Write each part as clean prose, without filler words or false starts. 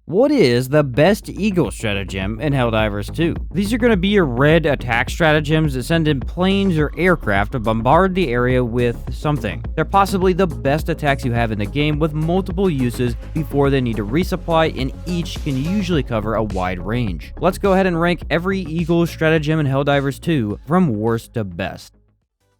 What is the best Eagle stratagem in Helldivers 2? These are going to be your red attack stratagems that send in planes or aircraft to bombard the area with something. They're possibly the best attacks you have in the game with multiple uses before they need to resupply, and each can usually cover a wide range. Let's go ahead and rank every Eagle stratagem in Helldivers 2 from worst to best.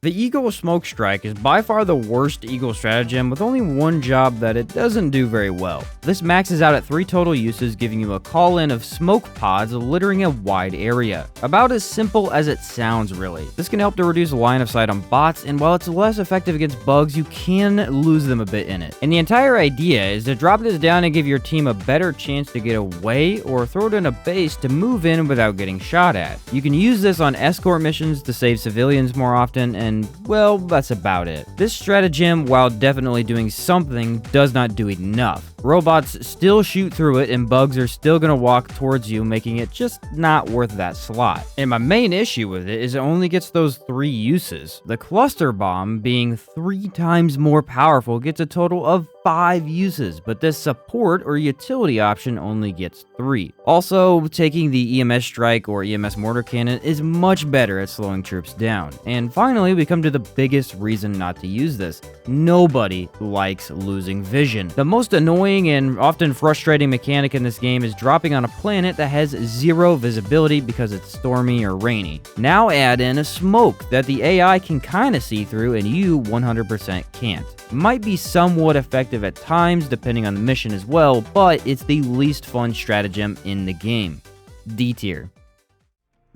The Eagle Smoke Strike is by far the worst Eagle stratagem, with only one job that it doesn't do very well. This maxes out at 3 total uses, giving you a call-in of smoke pods littering a wide area. About as simple as it sounds, really. This can help to reduce line of sight on bots, and while it's less effective against bugs, you can lose them a bit in it. And the entire idea is to drop this down and give your team a better chance to get away, or throw it in a base to move in without getting shot at. You can use this on escort missions to save civilians more often, and well, that's about it. This stratagem, while definitely doing something, does not do enough. Robots still shoot through it, and bugs are still gonna walk towards you, making it just not worth that slot. And my main issue with it is it only gets those 3 uses. The cluster bomb, being 3 times more powerful, gets a total of 5 uses, but this support or utility option only gets 3. Also, taking the EMS strike or EMS mortar cannon is much better at slowing troops down. And finally, we come to the biggest reason not to use this. Nobody likes losing vision. The most annoying and often frustrating mechanic in this game is dropping on a planet that has 0 visibility because it's stormy or rainy. Now add in a smoke that the AI can kinda see through and you 100% can't. Might be somewhat effective at times depending on the mission as well, but it's the least fun stratagem in the game. D tier.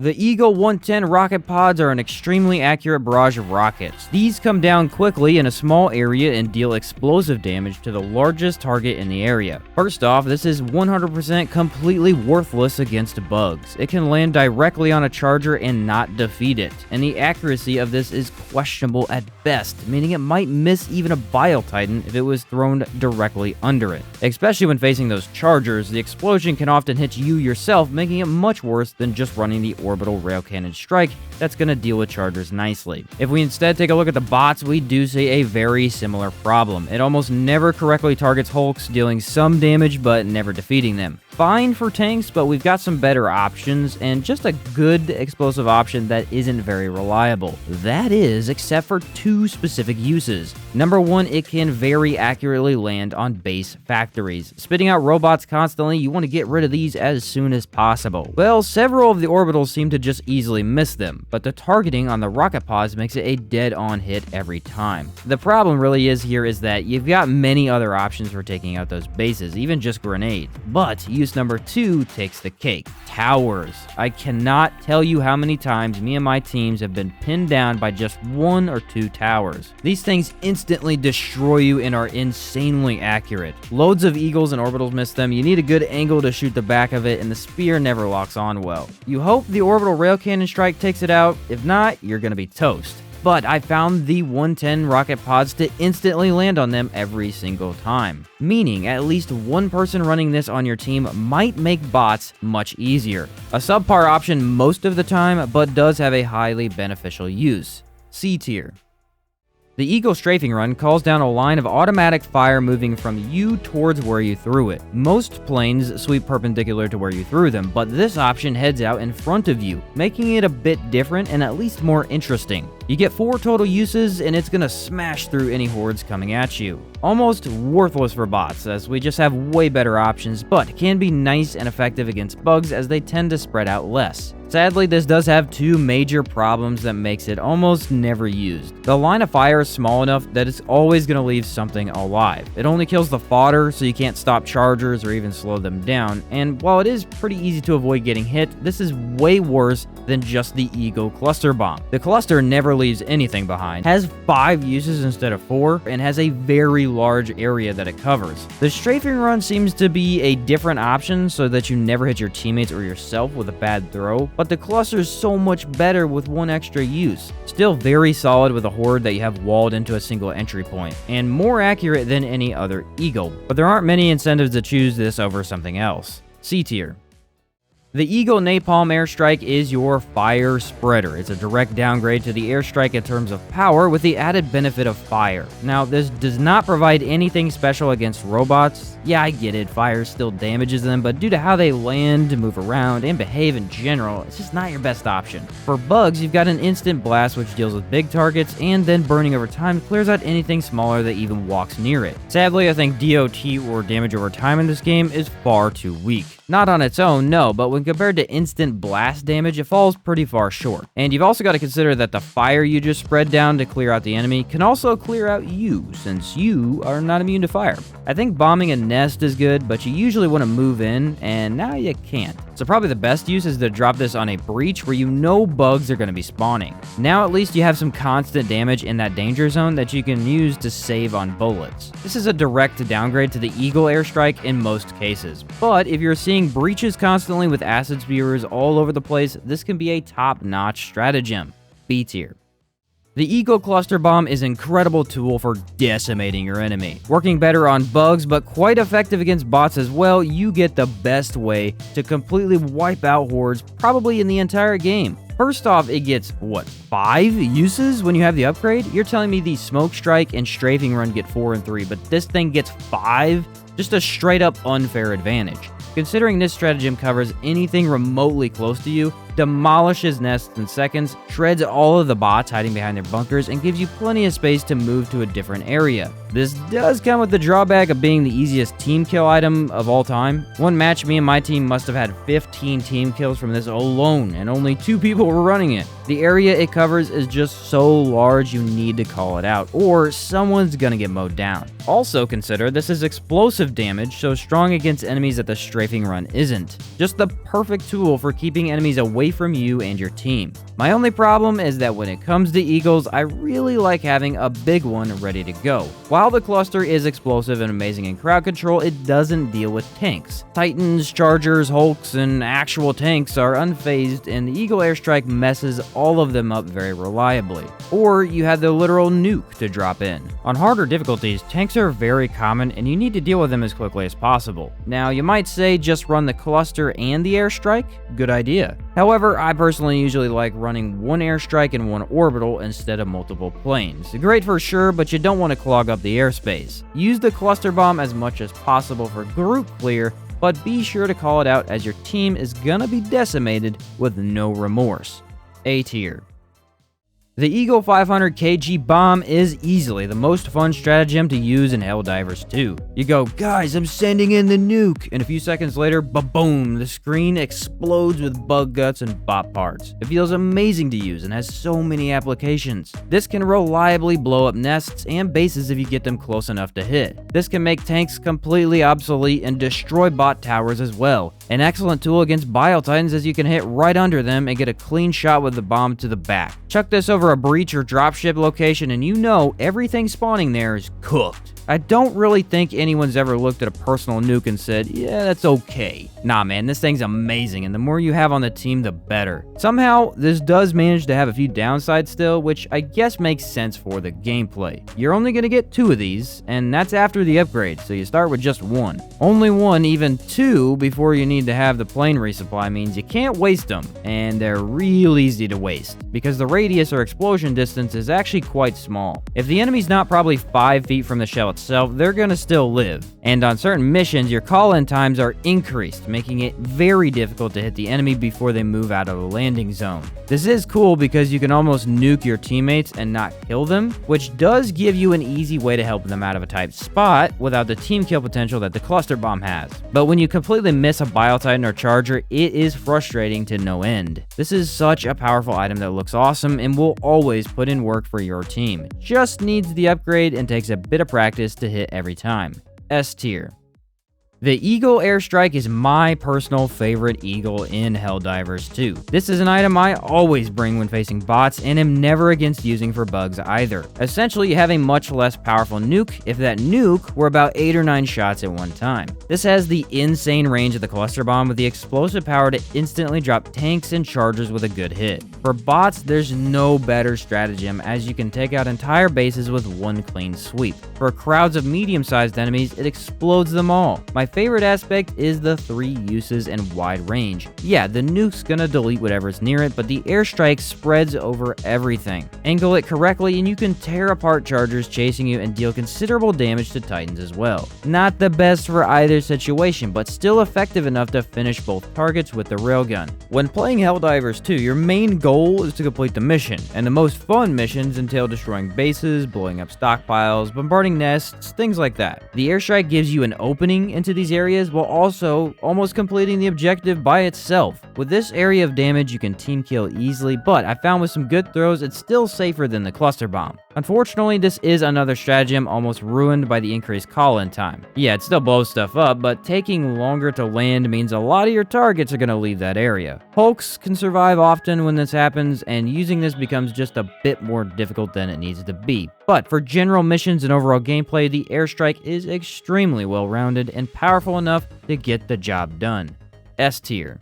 The Eagle 110 rocket pods are an extremely accurate barrage of rockets. These come down quickly in a small area and deal explosive damage to the largest target in the area. First off, this is 100% completely worthless against bugs. It can land directly on a charger and not defeat it, and the accuracy of this is questionable at best, meaning it might miss even a Bile Titan if it was thrown directly under it. Especially when facing those chargers, the explosion can often hit you yourself, making it much worse than just running the orbital rail cannon strike that's going to deal with chargers nicely. If we instead take a look at the bots, we do see a very similar problem. It almost never correctly targets hulks, dealing some damage but never defeating them. Fine for tanks, but we've got some better options, and just a good explosive option that isn't very reliable. That is, except for 2 specific uses. Number 1, it can very accurately land on base factories. Spitting out robots constantly, you want to get rid of these as soon as possible. Well, several of the orbitals seem to just easily miss them, but the targeting on the rocket pods makes it a dead-on hit every time. The problem really is that you've got many other options for taking out those bases, even just grenades. But use number 2 takes the cake. Towers. I cannot tell you how many times me and my teams have been pinned down by just 1 or 2 towers. These things instantly destroy you and are insanely accurate. Loads of eagles and orbitals miss them. You need a good angle to shoot the back of it, and the spear never locks on well. You hope the orbital rail cannon strike takes it out. If not, you're gonna be toast. But I found the 110 rocket pods to instantly land on them every single time. Meaning, at least one person running this on your team might make bots much easier. A subpar option most of the time, but does have a highly beneficial use. C tier. The Eagle Strafing Run calls down a line of automatic fire moving from you towards where you threw it. Most planes sweep perpendicular to where you threw them, but this option heads out in front of you, making it a bit different and at least more interesting. You get 4 total uses, and it's gonna smash through any hordes coming at you. Almost worthless for bots, as we just have way better options, but can be nice and effective against bugs as they tend to spread out less. Sadly, this does have 2 major problems that makes it almost never used. The line of fire is small enough that it's always going to leave something alive. It only kills the fodder, so you can't stop chargers or even slow them down, and while it is pretty easy to avoid getting hit, this is way worse than just the Eagle Cluster Bomb. The cluster never leaves anything behind, has 5 uses instead of 4, and has a very large area that it covers. The Strafing Run seems to be a different option so that you never hit your teammates or yourself with a bad throw, but the cluster is so much better with 1 extra use. Still very solid with a horde that you have walled into a single entry point, and more accurate than any other Eagle, but there aren't many incentives to choose this over something else. C tier. The Eagle Napalm Airstrike is your fire spreader. It's a direct downgrade to the airstrike in terms of power with the added benefit of fire. Now, this does not provide anything special against robots. Yeah, I get it, fire still damages them, but due to how they land, move around, and behave in general, it's just not your best option. For bugs, you've got an instant blast which deals with big targets, and then burning over time clears out anything smaller that even walks near it. Sadly, I think DOT or damage over time in this game is far too weak. Not on its own, no, but when compared to instant blast damage, it falls pretty far short. And you've also got to consider that the fire you just spread down to clear out the enemy can also clear out you, since you are not immune to fire. I think bombing a nest is good, but you usually want to move in, and now you can't. So probably the best use is to drop this on a breach where you know bugs are going to be spawning. Now at least you have some constant damage in that danger zone that you can use to save on bullets. This is a direct downgrade to the Eagle Airstrike in most cases, but if you're seeing breaches constantly with acid spewers all over the place, this can be a top-notch stratagem. B tier. The Eagle Cluster Bomb is an incredible tool for decimating your enemy. Working better on bugs, but quite effective against bots as well, you get the best way to completely wipe out hordes probably in the entire game. First off, it gets, 5 uses when you have the upgrade? You're telling me the Smoke Strike and Strafing Run get 4 and 3, but this thing gets 5? Just a straight up unfair advantage. Considering this stratagem covers anything remotely close to you, demolishes nests in seconds, shreds all of the bots hiding behind their bunkers, and gives you plenty of space to move to a different area. This does come with the drawback of being the easiest team kill item of all time. One match, me and my team must have had 15 team kills from this alone, and only 2 people were running it. The area it covers is just so large you need to call it out, or someone's gonna get mowed down. Also consider this is explosive damage, so strong against enemies that the Strafing Run isn't. Just the perfect tool for keeping enemies away from you and your team. My only problem is that when it comes to Eagles, I really like having a big one ready to go. While the cluster is explosive and amazing in crowd control, it doesn't deal with tanks. Titans, Chargers, Hulks, and actual tanks are unfazed, and the Eagle Airstrike messes all of them up very reliably. Or you have the literal nuke to drop in. On harder difficulties, tanks are very common and you need to deal with them as quickly as possible. Now, you might say just run the cluster and the airstrike? Good idea. However, I personally usually like running one airstrike and one orbital instead of multiple planes. Great for sure, but you don't want to clog up the airspace. Use the cluster bomb as much as possible for group clear, but be sure to call it out as your team is gonna be decimated with no remorse. A tier. The Eagle 500 kg bomb is easily the most fun stratagem to use in Helldivers 2. You go, guys, I'm sending in the nuke, and a few seconds later, ba-boom, the screen explodes with bug guts and bot parts. It feels amazing to use and has so many applications. This can reliably blow up nests and bases if you get them close enough to hit. This can make tanks completely obsolete and destroy bot towers as well. An excellent tool against Bile Titans as you can hit right under them and get a clean shot with the bomb to the back. Chuck this over a breach or dropship location and you know everything spawning there is cooked. I don't really think anyone's ever looked at a personal nuke and said, yeah, that's okay. Nah, man, this thing's amazing, and the more you have on the team, the better. Somehow, this does manage to have a few downsides still, which I guess makes sense for the gameplay. You're only gonna get 2 of these, and that's after the upgrade, so you start with just 1. Only 1, even 2, before you need to have the plane resupply means you can't waste them, and they're real easy to waste, because the radius or explosion distance is actually quite small. If the enemy's not probably 5 feet from the shell itself, they're gonna still live. And on certain missions, your call-in times are increased, making it very difficult to hit the enemy before they move out of the landing zone. This is cool because you can almost nuke your teammates and not kill them, which does give you an easy way to help them out of a tight spot without the team kill potential that the cluster bomb has. But when you completely miss a Bile Titan or Charger, it is frustrating to no end. This is such a powerful item that looks awesome and will always put in work for your team. It just needs the upgrade and takes a bit of practice to hit every time. S tier. The Eagle Airstrike is my personal favorite Eagle in Helldivers 2. This is an item I always bring when facing bots and am never against using for bugs either. Essentially, you have a much less powerful nuke if that nuke were about 8 or 9 shots at one time. This has the insane range of the cluster bomb with the explosive power to instantly drop tanks and chargers with a good hit. For bots, there's no better stratagem as you can take out entire bases with one clean sweep. For crowds of medium-sized enemies, it explodes them all. My favorite aspect is the 3 uses and wide range. Yeah, the nuke's gonna delete whatever's near it, but the airstrike spreads over everything. Angle it correctly and you can tear apart chargers chasing you and deal considerable damage to titans as well. Not the best for either situation, but still effective enough to finish both targets with the railgun. When playing Helldivers 2, your main goal is to complete the mission, and the most fun missions entail destroying bases, blowing up stockpiles, bombarding nests, things like that. The airstrike gives you an opening into these areas while also almost completing the objective by itself. With this area of damage, you can team kill easily, but I found with some good throws, it's still safer than the cluster bomb. Unfortunately, this is another stratagem almost ruined by the increased call-in time. Yeah, it still blows stuff up, but taking longer to land means a lot of your targets are going to leave that area. Hulks can survive often when this happens, and using this becomes just a bit more difficult than it needs to be. But for general missions and overall gameplay, the airstrike is extremely well-rounded and powerful enough to get the job done. S tier.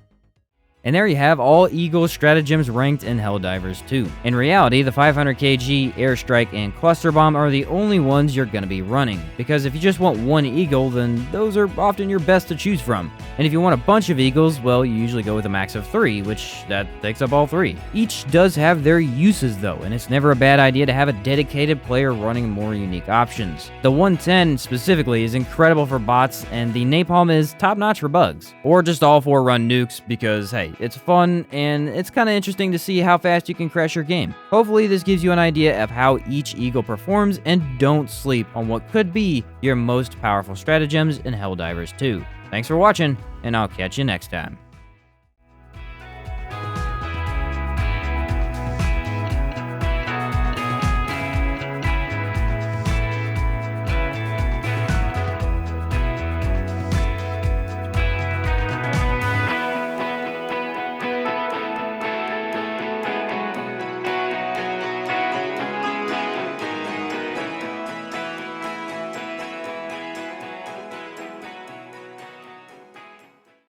And there you have all Eagle stratagems ranked in Helldivers 2. In reality, the 500 kg, Airstrike, and Cluster Bomb are the only ones you're going to be running, because if you just want one Eagle, then those are often your best to choose from. And if you want a bunch of Eagles, well, you usually go with a max of 3, which that takes up all 3. Each does have their uses though, and it's never a bad idea to have a dedicated player running more unique options. The 110 specifically is incredible for bots, and the Napalm is top-notch for bugs. Or just all 4 run nukes, because hey, it's fun, and it's kind of interesting to see how fast you can crash your game. Hopefully this gives you an idea of how each Eagle performs, and don't sleep on what could be your most powerful stratagems in Helldivers 2. Thanks for watching, and I'll catch you next time.